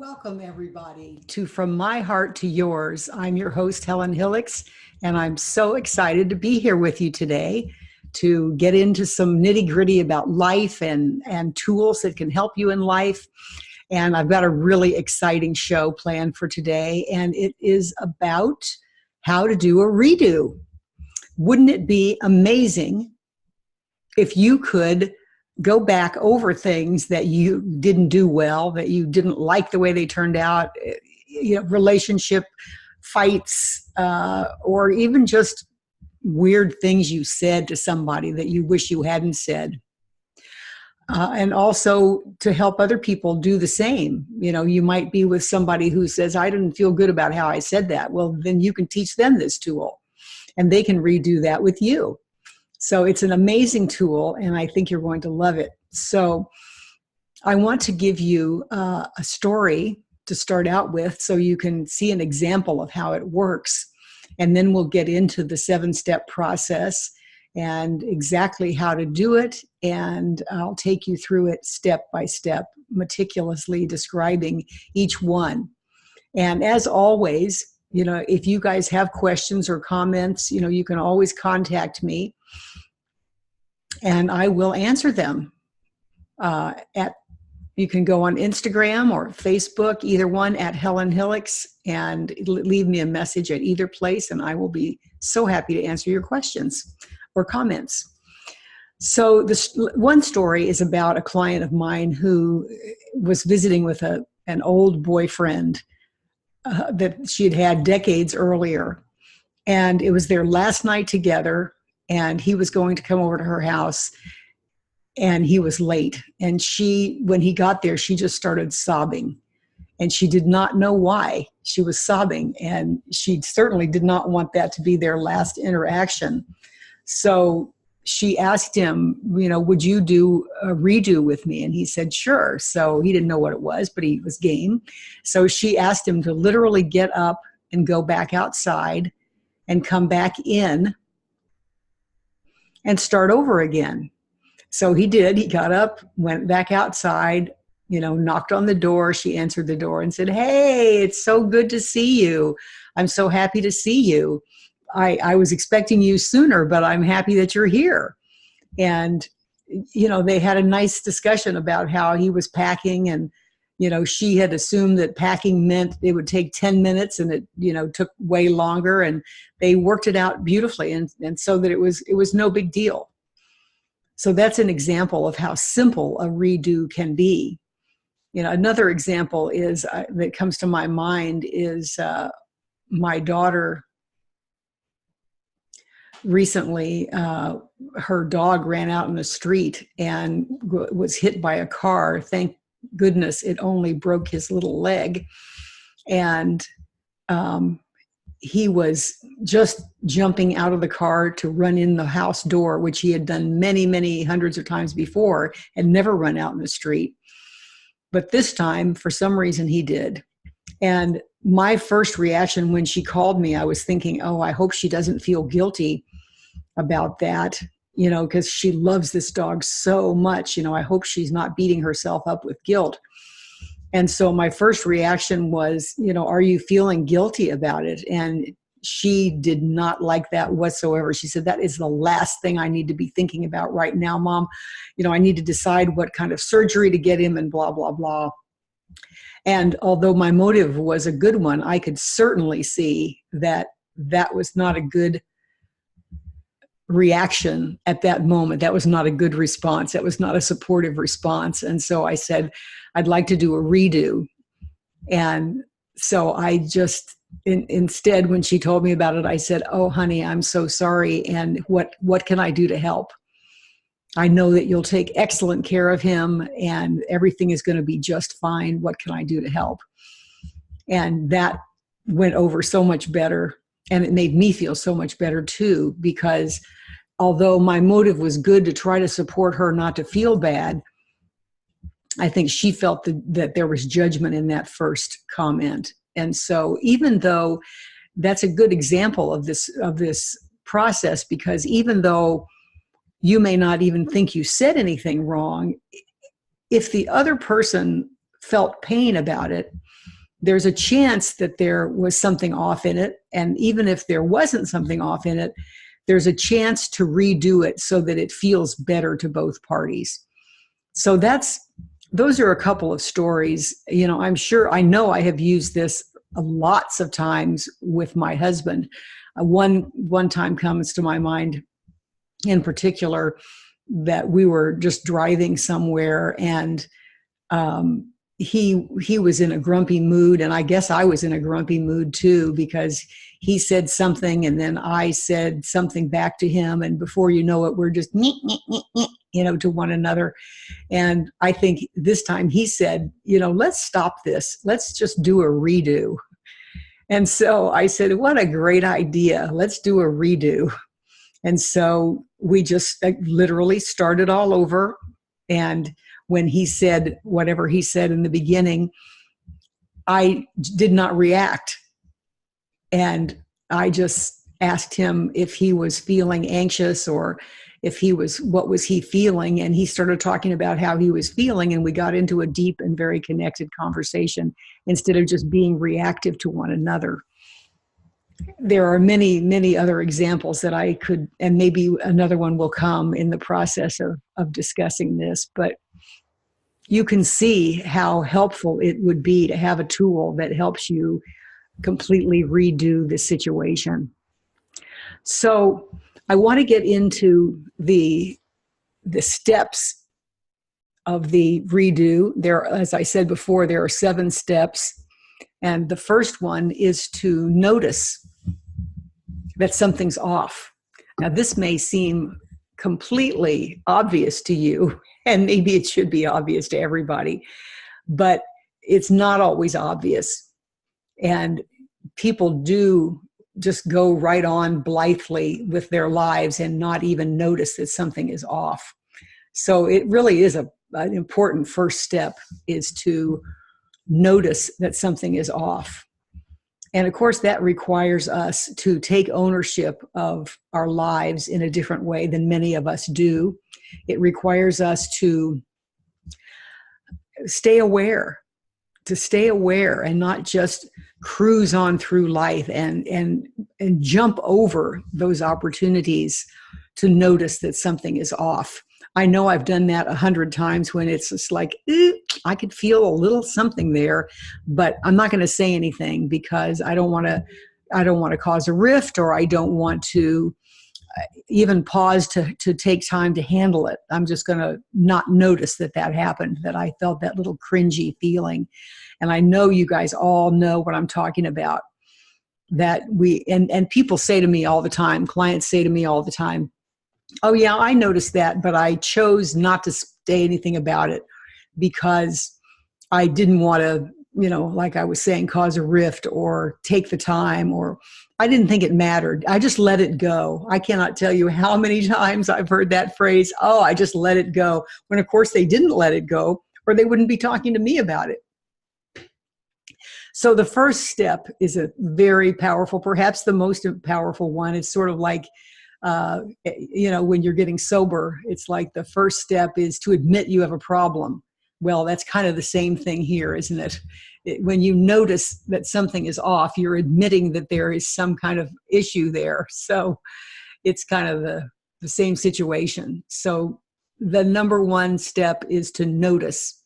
Welcome, everybody, to From My Heart to Yours. I'm your host, Helen Hillix, and I'm so excited to be here with you today to get into some nitty-gritty about life and tools that can help you in life. And I've got a really exciting show planned for today, and it is about how to do a redo. Wouldn't it be amazing if you could go back over things that you didn't do well, that you didn't like the way they turned out, relationship fights, or even just weird things you said to somebody that you wish you hadn't said. And also to help other people do the same. You might be with somebody who says, I didn't feel good about how I said that. Well, then you can teach them this tool and they can redo that with you. So it's an amazing tool, and I think you're going to love it. So I want to give you a story to start out with so you can see an example of how it works. And then we'll get into the 7-step process and exactly how to do it. And I'll take you through it step by step, meticulously describing each one. And as always, if you guys have questions or comments, you can always contact me. And I will answer them. You can go on Instagram or Facebook, either one, at Helen Hillix, and leave me a message at either place, and I will be so happy to answer your questions or comments. So this one story is about a client of mine who was visiting with an old boyfriend that she had had decades earlier. And it was their last night together, and he was going to come over to her house, and he was late. And when he got there, she just started sobbing, and she did not know why she was sobbing. And she certainly did not want that to be their last interaction. So she asked him, would you do a redo with me? And he said, sure. So he didn't know what it was, but he was game. So she asked him to literally get up and go back outside and come back in and start over again. So he did. He got up, went back outside, knocked on the door. She answered the door and said, hey, it's so good to see you. I'm so happy to see you. I was expecting you sooner, but I'm happy that you're here. And, they had a nice discussion about how he was packing, and, she had assumed that packing meant it would take 10 minutes, and it, took way longer, and they worked it out beautifully. And so that it was no big deal. So that's an example of how simple a redo can be. Another example is that comes to my mind is my daughter. Recently, her dog ran out in the street and was hit by a car. Thank goodness it only broke his little leg. And he was just jumping out of the car to run in the house door, which he had done many, many hundreds of times before and never run out in the street. But this time, for some reason, he did. And my first reaction when she called me, I was thinking, oh, I hope she doesn't feel guilty about that, because she loves this dog so much. I hope she's not beating herself up with guilt. And so my first reaction was, are you feeling guilty about it? And she did not like that whatsoever. She said, that is the last thing I need to be thinking about right now, Mom. I need to decide what kind of surgery to get him and blah, blah, blah. And although my motive was a good one, I could certainly see that that was not a good reaction at that moment. That was not a good response. That was not a supportive response. And so I said, I'd like to do a redo. And so I just, instead, when she told me about it, I said, oh, honey, I'm so sorry. And what can I do to help? I know that you'll take excellent care of him and everything is going to be just fine. What can I do to help? And that went over so much better. And it made me feel so much better too, because although my motive was good to try to support her not to feel bad, I think she felt that there was judgment in that first comment. And so even though that's a good example of this process, because even though you may not even think you said anything wrong, if the other person felt pain about it, there's a chance that there was something off in it. And even if there wasn't something off in it, there's a chance to redo it so that it feels better to both parties. So those are a couple of stories. I know I have used this lots of times with my husband. One time comes to my mind in particular, that we were just driving somewhere, and he was in a grumpy mood, and I guess I was in a grumpy mood too, because he said something and then I said something back to him, and before you know it, we're just to one another. And I think this time he said, let's stop this. Let's just do a redo. And so I said, what a great idea. Let's do a redo. And so we just literally started all over. And when he said whatever he said in the beginning, I did not react. And I just asked him if he was feeling anxious, or what was he feeling? And he started talking about how he was feeling, and we got into a deep and very connected conversation instead of just being reactive to one another. There are many, many other examples that I could, and maybe another one will come in the process of discussing this, but you can see how helpful it would be to have a tool that helps you completely redo the situation. So I want to get into the steps of the redo. As I said before, there are 7 steps. And the first one is to notice that something's off. Now, this may seem completely obvious to you, and maybe it should be obvious to everybody, but it's not always obvious. And people do just go right on blithely with their lives and not even notice that something is off. So it really is an important first step, is to notice that something is off. And of course, that requires us to take ownership of our lives in a different way than many of us do. It requires us to stay aware and not just cruise on through life and jump over those opportunities to notice that something is off. I know I've done that 100 times when it's just like, I could feel a little something there, but I'm not going to say anything because I don't want to cause a rift, or I don't want to even pause to take time to handle it. I'm just going to not notice that happened, that I felt that little cringy feeling. And I know you guys all know what I'm talking about. That and people say to me all the time, clients say to me all the time, oh yeah, I noticed that, but I chose not to say anything about it because I didn't want to, like I was saying, cause a rift or take the time, or I didn't think it mattered. I just let it go. I cannot tell you how many times I've heard that phrase, oh, I just let it go, when of course they didn't let it go, or they wouldn't be talking to me about it. So the first step is a very powerful, perhaps the most powerful one. It's sort of like, when you're getting sober, it's like the first step is to admit you have a problem. Well, that's kind of the same thing here, isn't it? When you notice that something is off, you're admitting that there is some kind of issue there. So it's kind of the same situation. So the number one step is to notice.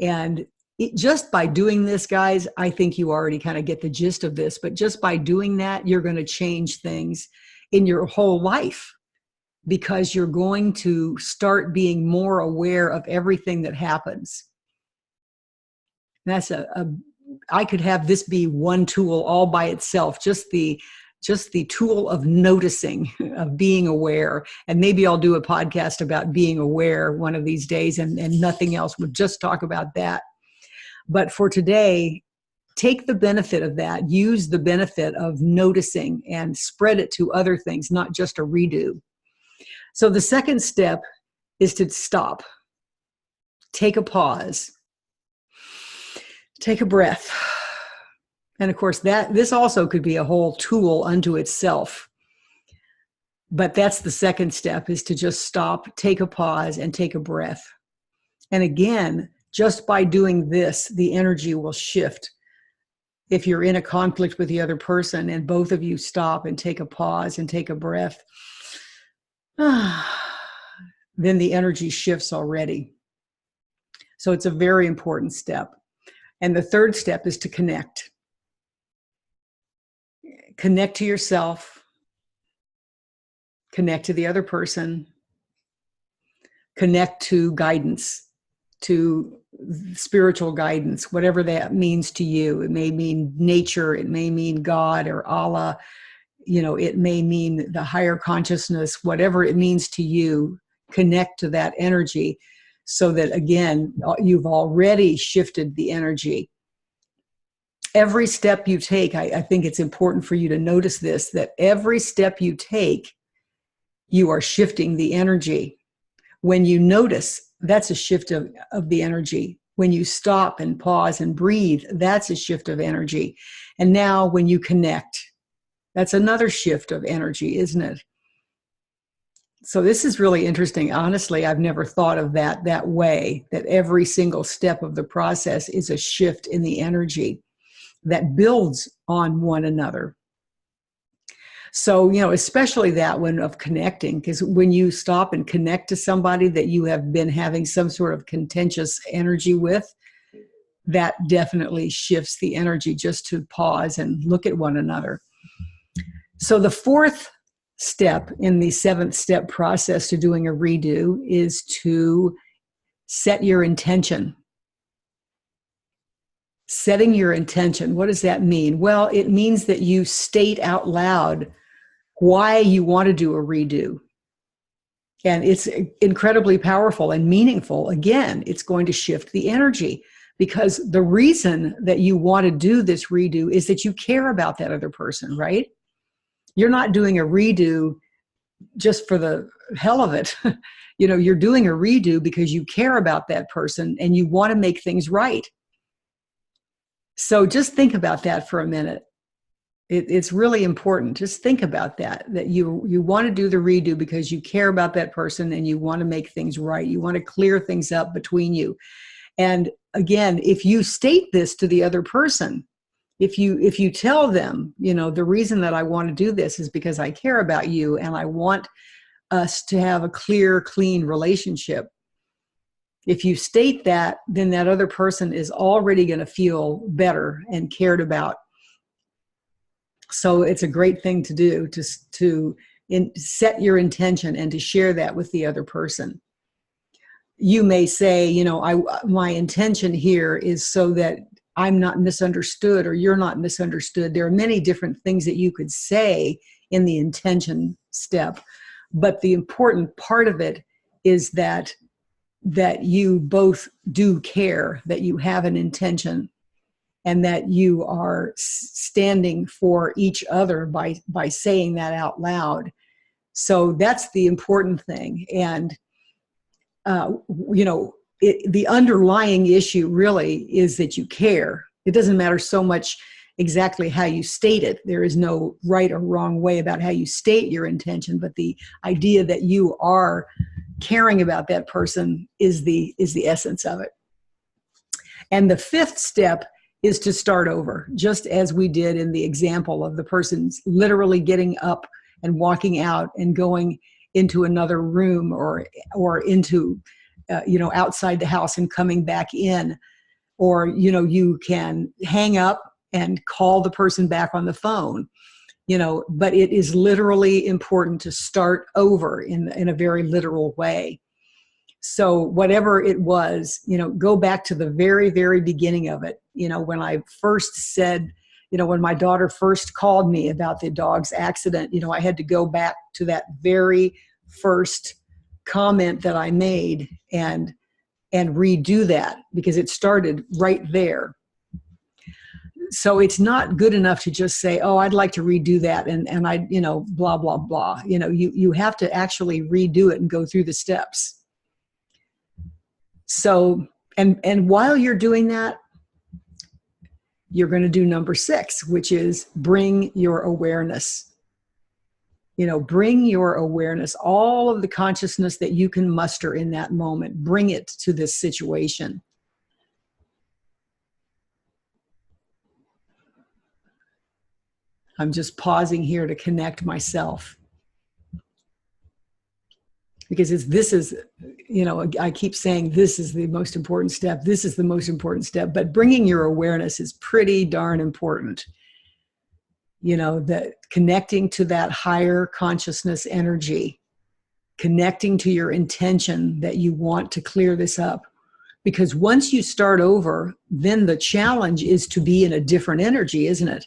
And just by doing this, guys, I think you already kind of get the gist of this, but just by doing that, you're going to change things in your whole life, because you're going to start being more aware of everything that happens. That's I could have this be one tool all by itself, just the tool of noticing, of being aware. And maybe I'll do a podcast about being aware one of these days, and nothing else. We'll just talk about that. But for today, take the benefit of that, use the benefit of noticing, and spread it to other things, not just a redo. So the second step is to stop. Take a pause. Take a breath. And of course, this also could be a whole tool unto itself. But that's the second step, is to just stop, take a pause, and take a breath. And again, just by doing this, the energy will shift. if you're in a conflict with the other person and both of you stop and take a pause and take a breath, then the energy shifts already. So it's a very important step. And the third step is to connect. Connect to yourself, connect to the other person, connect to guidance, to spiritual guidance, whatever that means to you. It may mean nature, it may mean God or Allah, it may mean the higher consciousness, whatever it means to you, connect to that energy so that, again, you've already shifted the energy. Every step you take, I think it's important for you to notice this, that every step you take, you are shifting the energy. When you notice, that's a shift of the energy. When you stop and pause and breathe, that's a shift of energy. And now when you connect, that's another shift of energy, isn't it? So this is really interesting. Honestly, I've never thought of that way, that every single step of the process is a shift in the energy that builds on one another. So, especially that one of connecting, because when you stop and connect to somebody that you have been having some sort of contentious energy with, that definitely shifts the energy just to pause and look at one another. So the fourth step in the 7-step process to doing a redo is to set your intention. Setting your intention, what does that mean? Well, it means that you state out loud why you want to do a redo. And it's incredibly powerful and meaningful. Again, it's going to shift the energy, because the reason that you want to do this redo is that you care about that other person, right? You're not doing a redo just for the hell of it. You're doing a redo because you care about that person and you want to make things right. So just think about that for a minute. It's really important. Just think about that you want to do the redo because you care about that person and you want to make things right. You want to clear things up between you. And again, if you state this to the other person, if you tell them, the reason that I want to do this is because I care about you and I want us to have a clear, clean relationship. If you state that, then that other person is already going to feel better and cared about. So it's a great thing to do, to set your intention and to share that with the other person. You may say, my intention here is so that I'm not misunderstood or you're not misunderstood. There are many different things that you could say in the intention step, but the important part of it is that you both do care, that you have an intention, and that you are standing for each other by saying that out loud. So that's the important thing. And, the underlying issue really is that you care. It doesn't matter so much exactly how you state it. There is no right or wrong way about how you state your intention, but the idea that you are caring about that person is the essence of it. And the fifth step is to start over, just as we did in the example of the person's literally getting up and walking out and going into another room or into outside the house and coming back in. Or you can hang up and call the person back on the phone. But it is literally important to start over in a very literal way. So whatever it was, go back to the very, very beginning of it. When I first said, when my daughter first called me about the dog's accident, I had to go back to that very first comment that I made and redo that, because it started right there. So it's not good enough to just say, oh, I'd like to redo that. And I, blah, blah, blah. You have to actually redo it and go through the steps. So, and while you're doing that, you're going to do number 6, which is bring your awareness. Bring your awareness, all of the consciousness that you can muster in that moment, bring it to this situation. I'm just pausing here to connect myself. Because this is, I keep saying this is the most important step. This is the most important step. But bringing your awareness is pretty darn important. That connecting to that higher consciousness energy, connecting to your intention that you want to clear this up. Because once you start over, then the challenge is to be in a different energy, isn't it?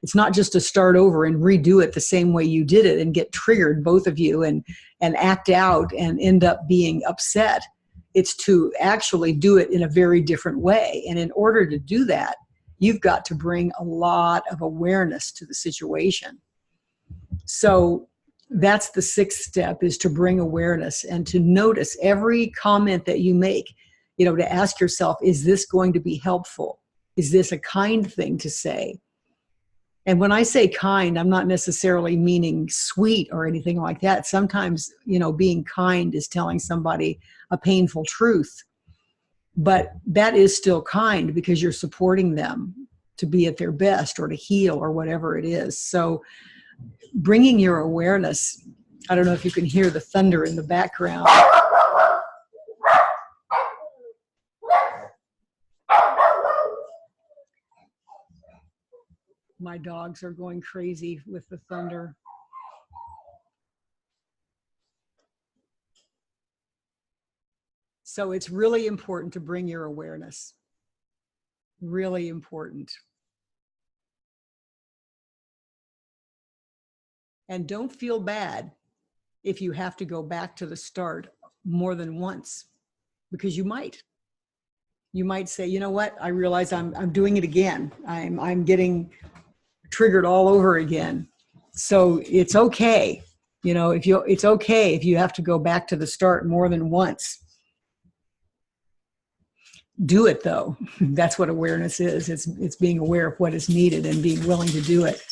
It's not just to start over and redo it the same way you did it and get triggered, both of you, and act out and end up being upset. It's to actually do it in a very different way. And in order to do that, you've got to bring a lot of awareness to the situation. So that's the sixth step, is to bring awareness and to notice every comment that you make, to ask yourself, is this going to be helpful? Is this a kind thing to say? And when I say kind, I'm not necessarily meaning sweet or anything like that. Sometimes, being kind is telling somebody a painful truth. But that is still kind because you're supporting them to be at their best or to heal or whatever it is. So bringing your awareness, I don't know if you can hear the thunder in the background. My dogs are going crazy with the thunder. So it's really important to bring your awareness. Really important. And don't feel bad if you have to go back to the start more than once, because you might. You might say, you know what? I realize I'm doing it again. I'm getting triggered all over again. So it's okay. It's okay if you have to go back to the start more than once. Do it though. That's what awareness is. It's being aware of what is needed and being willing to do it.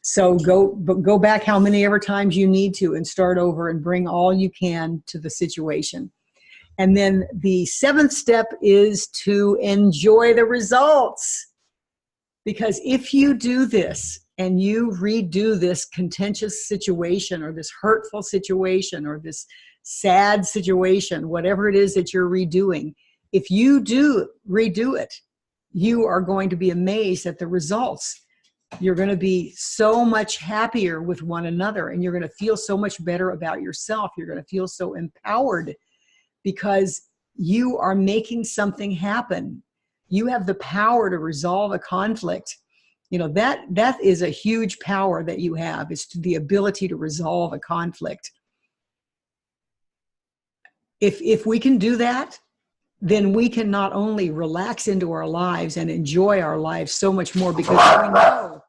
So go back how many ever times you need to and start over and bring all you can to the situation. And then the seventh step is to enjoy the results. Because if you do this and you redo this contentious situation or this hurtful situation or this sad situation, whatever it is that you're redoing, if you do redo it, you are going to be amazed at the results. You're going to be so much happier with one another, and you're going to feel so much better about yourself. You're going to feel so empowered because you are making something happen. You have the power to resolve a conflict. That is a huge power that you have. It's the ability to resolve a conflict. If we can do that, then we can not only relax into our lives and enjoy our lives so much more, because we know